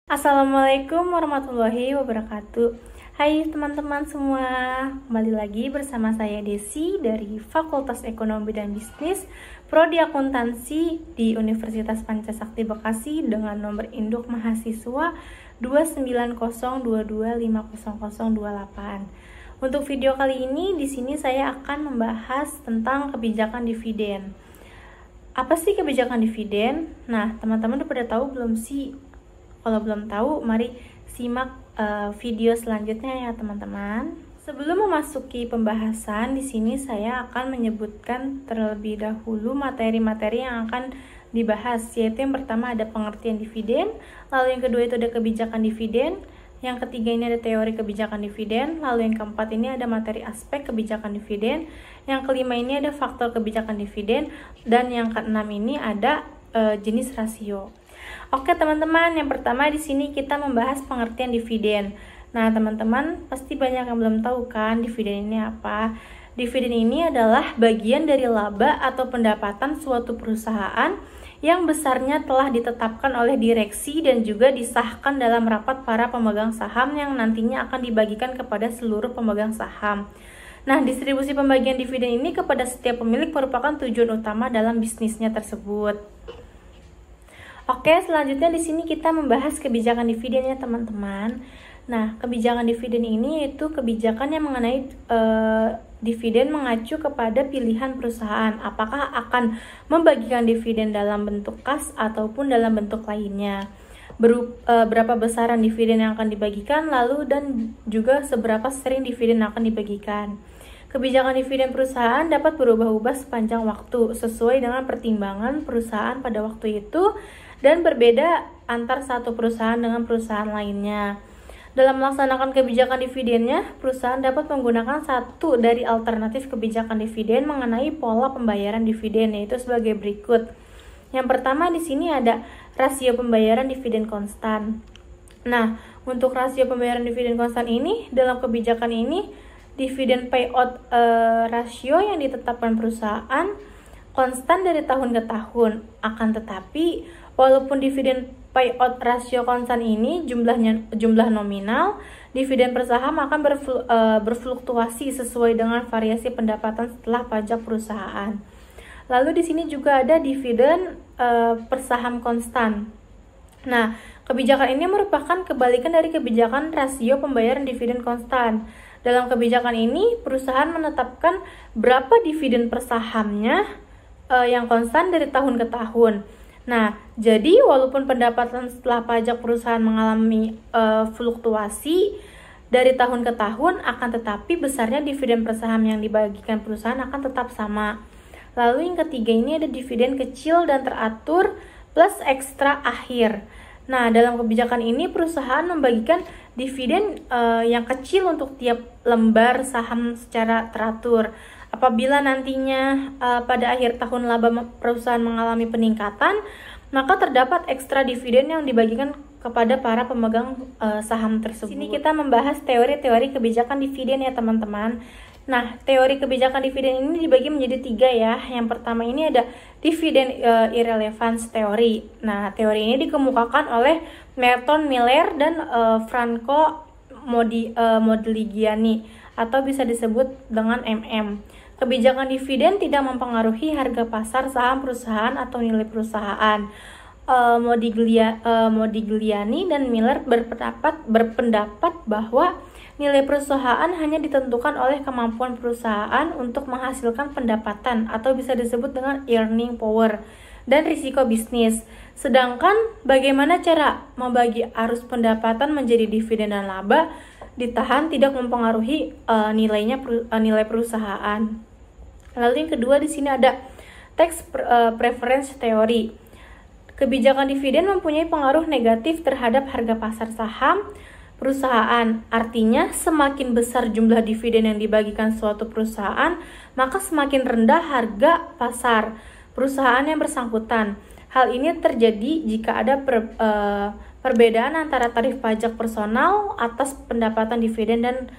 Assalamualaikum warahmatullahi wabarakatuh. Hai teman-teman semua, kembali lagi bersama saya Desi dari Fakultas Ekonomi dan Bisnis Prodi Akuntansi di Universitas Pancasakti Bekasi dengan nomor induk mahasiswa 29022500028. Untuk video kali ini di sini saya akan membahas tentang kebijakan dividen. Apa sih kebijakan dividen? Nah, teman-teman udah pada tahu belum sih? Kalau belum tahu, mari simak video selanjutnya ya teman-teman. Sebelum memasuki pembahasan, di sini saya akan menyebutkan terlebih dahulu materi-materi yang akan dibahas, yaitu yang pertama ada pengertian dividen, lalu yang kedua itu ada kebijakan dividen, yang ketiga ini ada teori kebijakan dividen, lalu yang keempat ini ada materi aspek kebijakan dividen, yang kelima ini ada faktor kebijakan dividen, dan yang keenam ini ada jenis rasio. Oke teman-teman, yang pertama di sini kita membahas pengertian dividen. Nah teman-teman pasti banyak yang belum tahu kan dividen ini apa. Dividen ini adalah bagian dari laba atau pendapatan suatu perusahaan yang besarnya telah ditetapkan oleh direksi dan juga disahkan dalam rapat para pemegang saham yang nantinya akan dibagikan kepada seluruh pemegang saham. Nah, distribusi pembagian dividen ini kepada setiap pemilik merupakan tujuan utama dalam bisnisnya tersebut. Oke, selanjutnya di sini kita membahas kebijakan dividen ya teman-teman. Nah, kebijakan dividen ini yaitu kebijakan yang mengenai dividen mengacu kepada pilihan perusahaan. Apakah akan membagikan dividen dalam bentuk kas ataupun dalam bentuk lainnya. Berapa besaran dividen yang akan dibagikan, lalu dan juga seberapa sering dividen akan dibagikan. Kebijakan dividen perusahaan dapat berubah-ubah sepanjang waktu sesuai dengan pertimbangan perusahaan pada waktu itu dan berbeda antar satu perusahaan dengan perusahaan lainnya. Dalam melaksanakan kebijakan dividennya, perusahaan dapat menggunakan satu dari alternatif kebijakan dividen mengenai pola pembayaran dividen, yaitu sebagai berikut. Yang pertama di sini ada rasio pembayaran dividen konstan. Nah, untuk rasio pembayaran dividen konstan ini, dalam kebijakan ini, dividen payout rasio yang ditetapkan perusahaan konstan dari tahun ke tahun. Akan tetapi, walaupun dividen payout rasio konstan ini jumlah nominal, dividen per saham akan berfluktuasi sesuai dengan variasi pendapatan setelah pajak perusahaan. Lalu di sini juga ada dividen per saham konstan. Nah, kebijakan ini merupakan kebalikan dari kebijakan rasio pembayaran dividen konstan. Dalam kebijakan ini, perusahaan menetapkan berapa dividen per sahamnya yang konstan dari tahun ke tahun. Nah, jadi walaupun pendapatan setelah pajak perusahaan mengalami fluktuasi dari tahun ke tahun, akan tetapi besarnya dividen per saham yang dibagikan perusahaan akan tetap sama. Lalu yang ketiga ini ada dividen kecil dan teratur plus ekstra akhir. Nah, dalam kebijakan ini perusahaan membagikan dividen yang kecil untuk tiap lembar saham secara teratur. Apabila nantinya pada akhir tahun laba perusahaan mengalami peningkatan, maka terdapat ekstra dividen yang dibagikan kepada para pemegang saham tersebut. Sini kita membahas teori-teori kebijakan dividen ya teman-teman. Nah, teori kebijakan dividen ini dibagi menjadi 3 ya. Yang pertama ini ada dividen irrelevance teori. Nah, teori ini dikemukakan oleh Merton Miller dan Franco Modigliani atau bisa disebut dengan MM. Kebijakan dividen tidak mempengaruhi harga pasar saham perusahaan atau nilai perusahaan. Modigliani dan Miller berpendapat bahwa nilai perusahaan hanya ditentukan oleh kemampuan perusahaan untuk menghasilkan pendapatan atau bisa disebut dengan earning power dan risiko bisnis. Sedangkan bagaimana cara membagi arus pendapatan menjadi dividen dan laba ditahan tidak mempengaruhi nilai perusahaan. Lalu yang kedua di sini ada tax preference theory. Kebijakan dividen mempunyai pengaruh negatif terhadap harga pasar saham perusahaan. Artinya semakin besar jumlah dividen yang dibagikan suatu perusahaan, maka semakin rendah harga pasar perusahaan yang bersangkutan. Hal ini terjadi jika ada perbedaan antara tarif pajak personal atas pendapatan dividen dan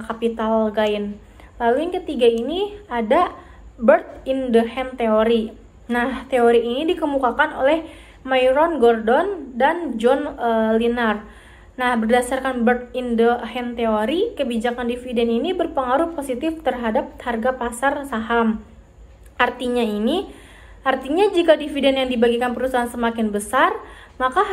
capital gain. Lalu yang ketiga ini ada bird in the hand theory. Nah, teori ini dikemukakan oleh Myron Gordon dan John Lennard. Nah, berdasarkan bird in the hand theory, kebijakan dividen ini berpengaruh positif terhadap harga pasar saham. Artinya jika dividen yang dibagikan perusahaan semakin besar, maka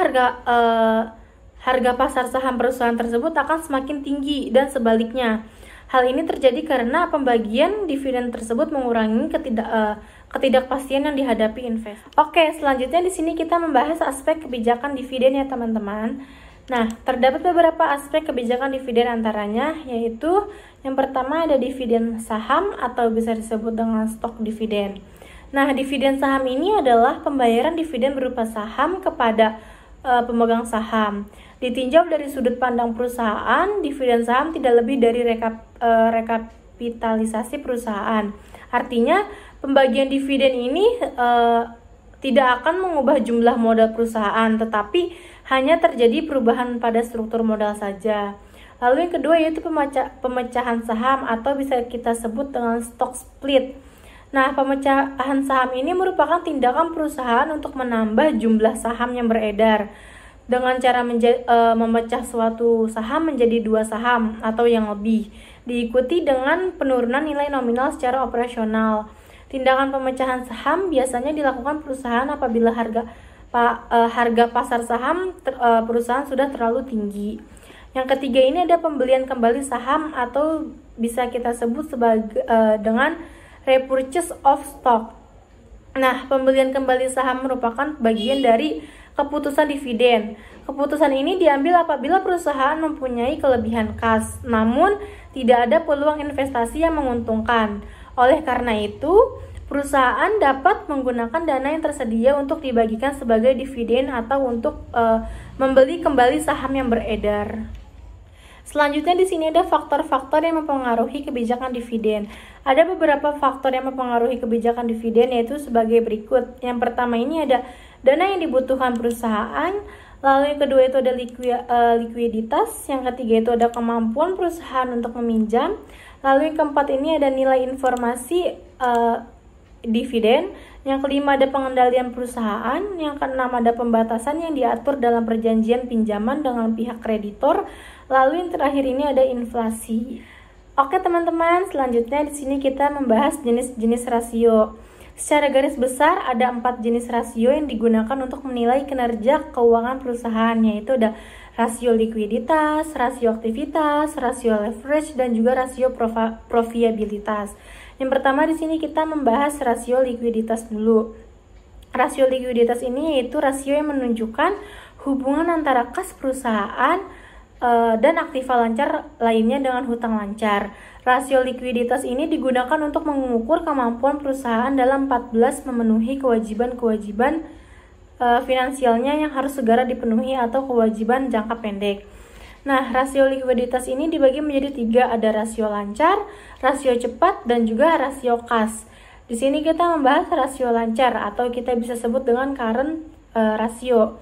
harga pasar saham perusahaan tersebut akan semakin tinggi dan sebaliknya. Hal ini terjadi karena pembagian dividen tersebut mengurangi ketidakpastian yang dihadapi investor. Oke, selanjutnya di sini kita membahas aspek kebijakan dividen ya teman-teman. Nah, terdapat beberapa aspek kebijakan dividen antaranya, yaitu yang pertama ada dividen saham atau bisa disebut dengan stok dividen. Nah, dividen saham ini adalah pembayaran dividen berupa saham kepada pemegang saham. Ditinjau dari sudut pandang perusahaan, dividen saham tidak lebih dari rekapitalisasi perusahaan. Artinya, pembagian dividen ini tidak akan mengubah jumlah modal perusahaan, tetapi hanya terjadi perubahan pada struktur modal saja. Lalu yang kedua yaitu pemecahan saham atau bisa kita sebut dengan stock split. Nah, pemecahan saham ini merupakan tindakan perusahaan untuk menambah jumlah saham yang beredar dengan cara memecah suatu saham menjadi 2 saham atau yang lebih, diikuti dengan penurunan nilai nominal secara operasional. Tindakan pemecahan saham biasanya dilakukan perusahaan apabila harga pasar saham perusahaan sudah terlalu tinggi. Yang ketiga ini ada pembelian kembali saham atau bisa kita sebut dengan repurchase of stock. Nah, pembelian kembali saham merupakan bagian dari keputusan dividen. Keputusan ini diambil apabila perusahaan mempunyai kelebihan kas, namun tidak ada peluang investasi yang menguntungkan. Oleh karena itu, perusahaan dapat menggunakan dana yang tersedia untuk dibagikan sebagai dividen atau untuk membeli kembali saham yang beredar. Selanjutnya di sini ada faktor-faktor yang mempengaruhi kebijakan dividen. Ada beberapa faktor yang mempengaruhi kebijakan dividen yaitu sebagai berikut. Yang pertama ini ada dana yang dibutuhkan perusahaan, lalu yang kedua itu ada likuiditas, yang ketiga itu ada kemampuan perusahaan untuk meminjam, lalu yang keempat ini ada nilai informasi dividen, yang kelima ada pengendalian perusahaan, yang keenam ada pembatasan yang diatur dalam perjanjian pinjaman dengan pihak kreditor, lalu yang terakhir ini ada inflasi. Oke teman-teman, selanjutnya di sini kita membahas jenis-jenis rasio. Secara garis besar ada 4 jenis rasio yang digunakan untuk menilai kinerja keuangan perusahaan, yaitu ada rasio likuiditas, rasio aktivitas, rasio leverage, dan juga rasio profitabilitas. Yang pertama di sini kita membahas rasio likuiditas dulu. Rasio likuiditas ini yaitu rasio yang menunjukkan hubungan antara kas perusahaan dan aktiva lancar lainnya dengan hutang lancar. Rasio likuiditas ini digunakan untuk mengukur kemampuan perusahaan dalam 14 memenuhi kewajiban-kewajiban finansialnya yang harus segera dipenuhi atau kewajiban jangka pendek. Nah, rasio likuiditas ini dibagi menjadi 3, ada rasio lancar, rasio cepat, dan juga rasio kas. Di sini kita membahas rasio lancar atau kita bisa sebut dengan current ratio.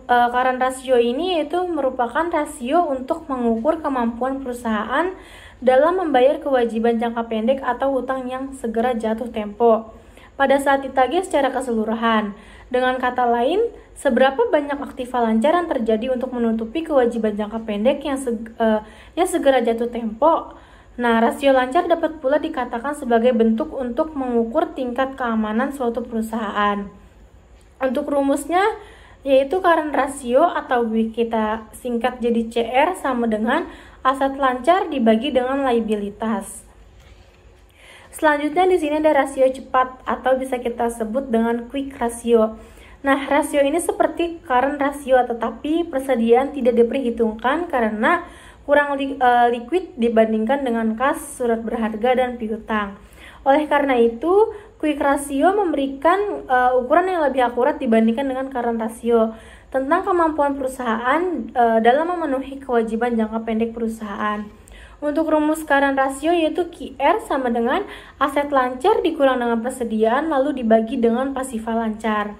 Current ratio ini yaitu merupakan rasio untuk mengukur kemampuan perusahaan dalam membayar kewajiban jangka pendek atau hutang yang segera jatuh tempo pada saat ditagih secara keseluruhan. Dengan kata lain, seberapa banyak aktiva lancar yang terjadi untuk menutupi kewajiban jangka pendek yang segera jatuh tempo. Nah, rasio lancar dapat pula dikatakan sebagai bentuk untuk mengukur tingkat keamanan suatu perusahaan. Untuk rumusnya, yaitu current ratio atau kita singkat jadi CR sama dengan aset lancar dibagi dengan liabilitas. Selanjutnya di sini ada rasio cepat atau bisa kita sebut dengan quick ratio. Nah, rasio ini seperti current ratio tetapi persediaan tidak diperhitungkan karena kurang liquid dibandingkan dengan kas, surat berharga, dan piutang. Oleh karena itu, quick ratio memberikan ukuran yang lebih akurat dibandingkan dengan current ratio tentang kemampuan perusahaan dalam memenuhi kewajiban jangka pendek perusahaan. Untuk rumus current ratio yaitu QR sama dengan aset lancar dikurang dengan persediaan lalu dibagi dengan pasiva lancar.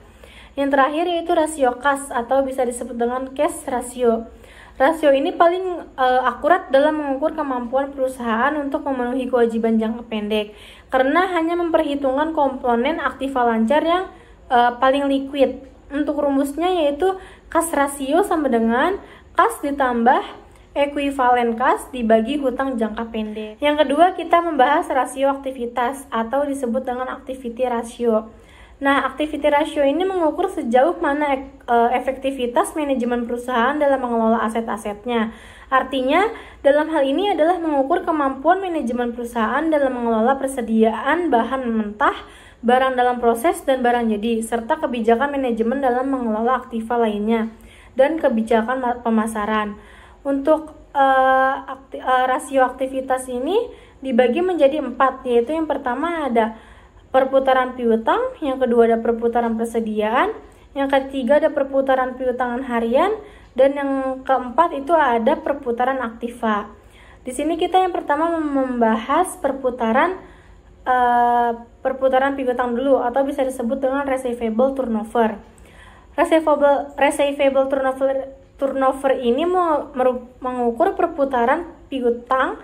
Yang terakhir yaitu rasio kas atau bisa disebut dengan cash ratio. Rasio ini paling akurat dalam mengukur kemampuan perusahaan untuk memenuhi kewajiban jangka pendek. karena hanya memperhitungkan komponen aktiva lancar yang paling liquid. Untuk rumusnya yaitu kas rasio sama dengan kas ditambah ekuivalen kas dibagi hutang jangka pendek. Yang kedua, kita membahas rasio aktivitas atau disebut dengan activity ratio. Nah, activity ratio ini mengukur sejauh mana efektivitas manajemen perusahaan dalam mengelola aset-asetnya. Artinya, dalam hal ini adalah mengukur kemampuan manajemen perusahaan dalam mengelola persediaan bahan mentah, barang dalam proses, dan barang jadi, serta kebijakan manajemen dalam mengelola aktiva lainnya, dan kebijakan pemasaran. Untuk rasio aktivitas ini dibagi menjadi 4, yaitu yang pertama ada perputaran piutang, yang kedua ada perputaran persediaan, yang ketiga ada perputaran piutangan harian, dan yang keempat itu ada perputaran aktiva. Di sini kita yang pertama membahas perputaran piutang dulu, atau bisa disebut dengan receivable turnover. Receivable turnover ini mengukur perputaran piutang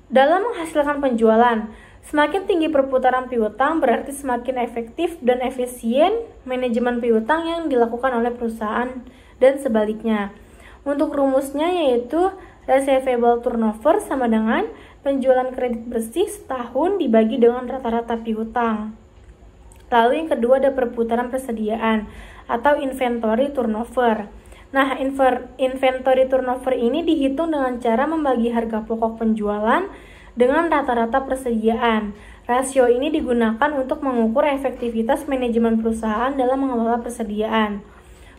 dalam menghasilkan penjualan. Semakin tinggi perputaran piutang berarti semakin efektif dan efisien manajemen piutang yang dilakukan oleh perusahaan dan sebaliknya. Untuk rumusnya yaitu receivable turnover sama dengan penjualan kredit bersih setahun dibagi dengan rata-rata piutang. Lalu yang kedua ada perputaran persediaan atau inventory turnover. Nah, inventory turnover ini dihitung dengan cara membagi harga pokok penjualan dengan rata-rata persediaan. Rasio ini digunakan untuk mengukur efektivitas manajemen perusahaan dalam mengelola persediaan.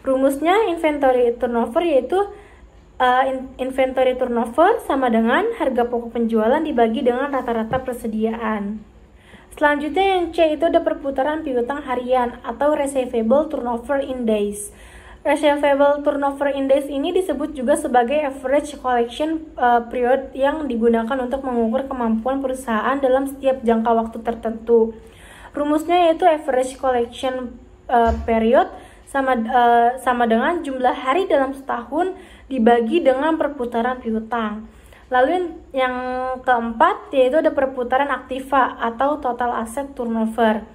Rumusnya inventory turnover yaitu inventory turnover sama dengan harga pokok penjualan dibagi dengan rata-rata persediaan. Selanjutnya yang C itu ada perputaran piutang harian atau receivable turnover in days. Receivable turnover index ini disebut juga sebagai average collection period yang digunakan untuk mengukur kemampuan perusahaan dalam setiap jangka waktu tertentu. Rumusnya yaitu average collection period sama dengan jumlah hari dalam setahun dibagi dengan perputaran piutang. Lalu yang keempat yaitu ada perputaran aktiva atau total asset turnover.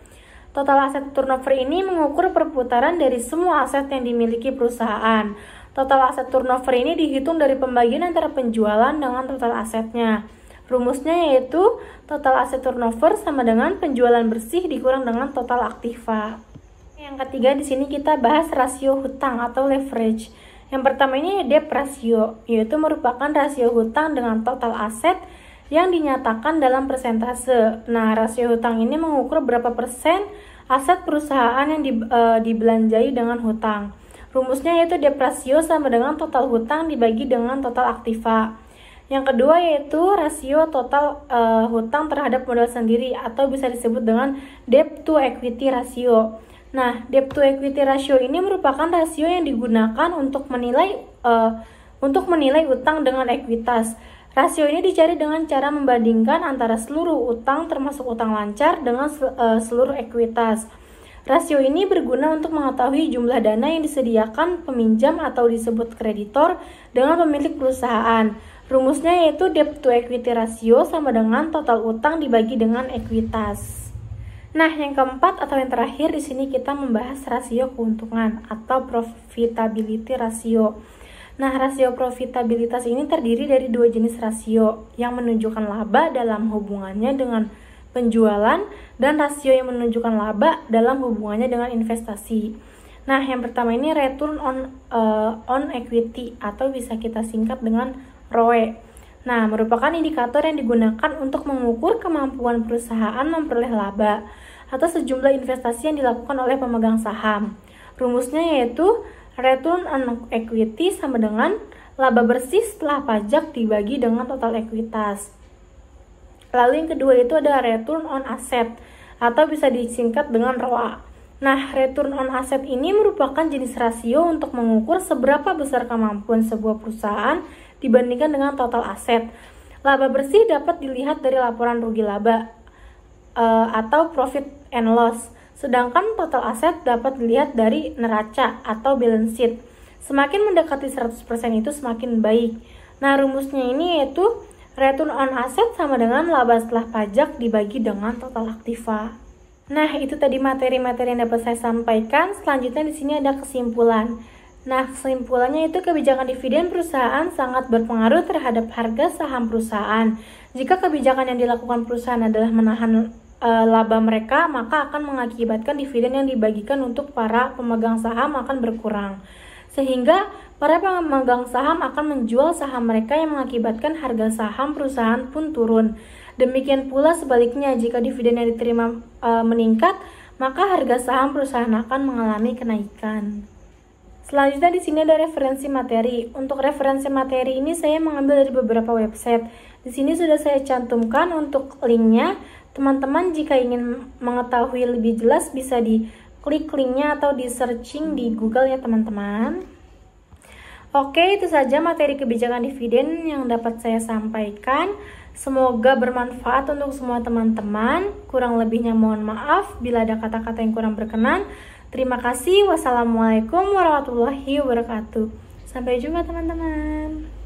Total aset turnover ini mengukur perputaran dari semua aset yang dimiliki perusahaan. Total aset turnover ini dihitung dari pembagian antara penjualan dengan total asetnya. Rumusnya yaitu total aset turnover sama dengan penjualan bersih dikurang dengan total aktiva. Yang ketiga di sini kita bahas rasio hutang atau leverage. Yang pertama ini debt ratio, yaitu merupakan rasio hutang dengan total aset yang dinyatakan dalam persentase. Nah, rasio hutang ini mengukur berapa persen aset perusahaan yang dibelanjai dengan hutang. Rumusnya yaitu debt ratio sama dengan total hutang dibagi dengan total aktiva. Yang kedua yaitu rasio total hutang terhadap modal sendiri atau bisa disebut dengan debt to equity ratio. Nah, debt to equity ratio ini merupakan rasio yang digunakan untuk menilai utang dengan ekuitas. Rasio ini dicari dengan cara membandingkan antara seluruh utang termasuk utang lancar dengan seluruh ekuitas. Rasio ini berguna untuk mengetahui jumlah dana yang disediakan peminjam atau disebut kreditor dengan pemilik perusahaan. Rumusnya yaitu debt to equity ratio sama dengan total utang dibagi dengan ekuitas. Nah, yang keempat atau yang terakhir di sini kita membahas rasio keuntungan atau profitability ratio. Nah, rasio profitabilitas ini terdiri dari dua jenis rasio yang menunjukkan laba dalam hubungannya dengan penjualan dan rasio yang menunjukkan laba dalam hubungannya dengan investasi. Nah, yang pertama ini return on equity atau bisa kita singkat dengan ROE. Nah, merupakan indikator yang digunakan untuk mengukur kemampuan perusahaan memperoleh laba atau sejumlah investasi yang dilakukan oleh pemegang saham. Rumusnya yaitu return on equity sama dengan laba bersih setelah pajak dibagi dengan total ekuitas. Lalu yang kedua itu ada return on asset atau bisa disingkat dengan ROA. Nah, return on asset ini merupakan jenis rasio untuk mengukur seberapa besar kemampuan sebuah perusahaan dibandingkan dengan total aset. Laba bersih dapat dilihat dari laporan rugi laba atau profit and loss. Sedangkan total aset dapat dilihat dari neraca atau balance sheet. Semakin mendekati 100% itu semakin baik. Nah, rumusnya ini yaitu Return on asset sama dengan laba setelah pajak dibagi dengan total aktiva. Nah, itu tadi materi-materi yang dapat saya sampaikan. Selanjutnya di sini ada kesimpulan. Nah, kesimpulannya itu kebijakan dividen perusahaan sangat berpengaruh terhadap harga saham perusahaan. Jika kebijakan yang dilakukan perusahaan adalah menahan laba mereka, maka akan mengakibatkan dividen yang dibagikan untuk para pemegang saham akan berkurang. Sehingga para pemegang saham akan menjual saham mereka yang mengakibatkan harga saham perusahaan pun turun. Demikian pula sebaliknya, jika dividen yang diterima meningkat, maka harga saham perusahaan akan mengalami kenaikan. Selanjutnya di sini ada referensi materi. Untuk referensi materi ini saya mengambil dari beberapa website. Di sini sudah saya cantumkan untuk linknya. Teman-teman jika ingin mengetahui lebih jelas bisa diklik linknya atau di searching di Google ya teman-teman. Oke, itu saja materi kebijakan dividen yang dapat saya sampaikan. Semoga bermanfaat untuk semua teman-teman. Kurang lebihnya mohon maaf bila ada kata-kata yang kurang berkenan. Terima kasih. Wassalamualaikum warahmatullahi wabarakatuh. Sampai jumpa teman-teman.